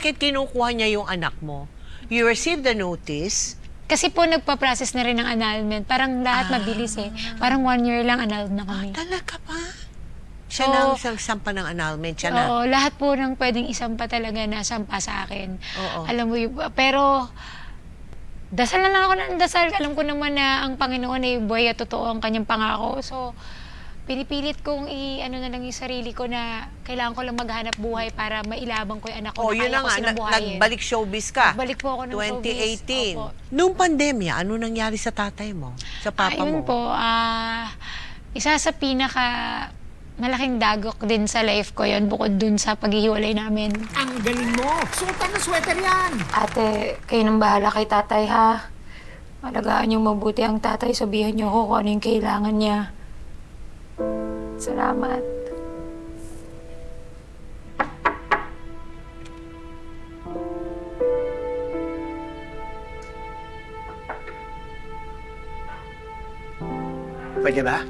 bakit kinukuha niya yung anak mo? You received the notice. Kasi po nagpa-process na rin ng annulment. Parang lahat mabilis eh. Parang 1 year lang annulled na kami. Talaga ba? Siya na ang sampa ng annulment. Siya na. Oo, lahat po ng pwedeng isampa talaga na sampa sa akin. Oo. Alam mo yun, pero dasal na lang ako ng dasal. Alam ko naman na ang Panginoon ay buhay at totoo ang kanyang pangako. So, pinipilit kong ano na lang yung sarili ko na kailangan ko lang maghanap buhay para mailabang ko yung anak ko. Yun na nga. Nagbalik showbiz ka. Nagbalik po ako ng showbiz. 2018. Opo. Nung pandemya, ano nangyari sa tatay mo? Sa papa Ayun mo? po, isa sa pinaka malaking dagok din sa life ko yon bukod dun sa paghihiwalay namin. Ang galing mo! Suotan ng sweater yan! Ate, kayo nang bahala kay tatay ha. Alagaan niyong mabuti ang tatay. Sabihan niyo ako kung ano yung kailangan niya. Salamat. Pwede ba?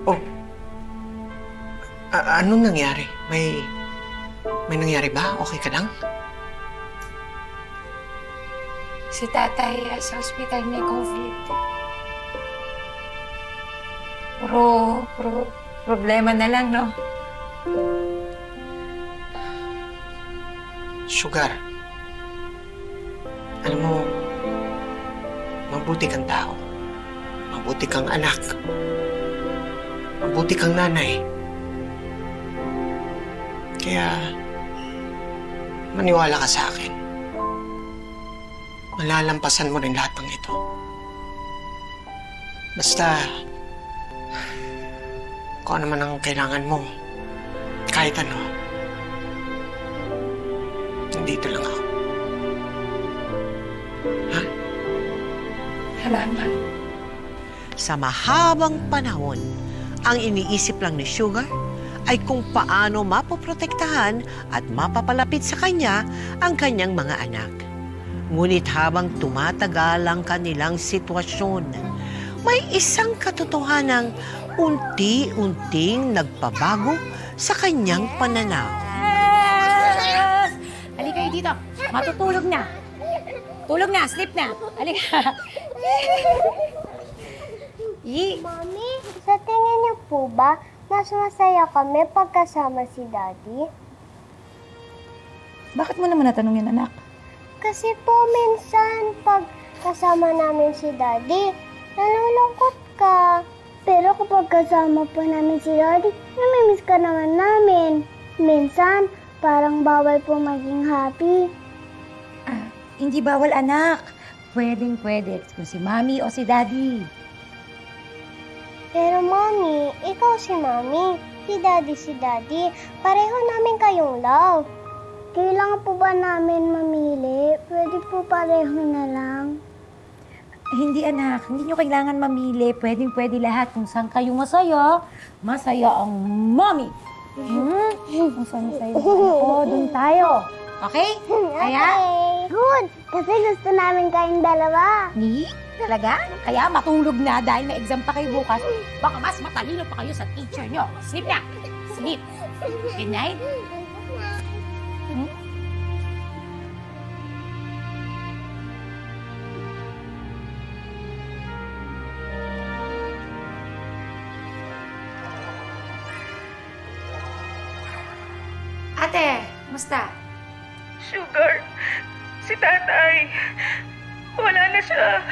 Oh. Anong nangyari? May nangyari ba? Okay ka lang? Si tatay sa ospital may COVID. Problema na lang, no? Sugar. Alam mo, mabuti kang tao. Mabuti kang anak. Mabuti kang nanay. Kaya, maniwala ka sa akin. Malalampasan mo rin lahat ng ito. Basta, kung ano man ang kailangan mo, kahit ano, nandito lang ako. Ha? Salamat. Sa mahabang panahon, ang iniisip lang ni Sugar ay kung paano mapoprotektahan at mapapalapit sa kanya ang kanyang mga anak. Ngunit habang tumatagal ang kanilang sitwasyon, may isang katotohanang unti-unting nagpabago sa kanyang pananaw. Halika kayo dito. Matutulog na. Tulog na, sleep na. Halika. Mami, sa tingin niyo po ba mas masaya kami pagkasama si Daddy? Bakit mo naman natanong yan, anak? Kasi po minsan pag kasama namin si Daddy, nalulungkot ka. Pero kapag kasama po namin si Daddy, namimiss ka naman namin. Minsan, parang bawal po maging happy. Hindi bawal, anak. Pwedeng-pwede kung si Mami o si Daddy. Pero Mami, ikaw si Mami, si Daddy, pareho namin kayong love. Kailangan po ba namin mamili? Pwede po pareho na lang. Hindi, anak. Hindi nyo kailangan mamili. Pwedeng-pwede lahat. Kung saan kayo masaya, masaya ang Mami. Kung saan masaya doon tayo. Okay? Kaya? Okay. Good! Kasi gusto namin kayong dalawa. Talaga? Kaya matulog na dahil may exam pa kayo bukas. Baka mas matalino pa kayo sa teacher nyo. Sleep na! Sleep! Good night? Ate, musta? Sugar, si tatay, wala na siya.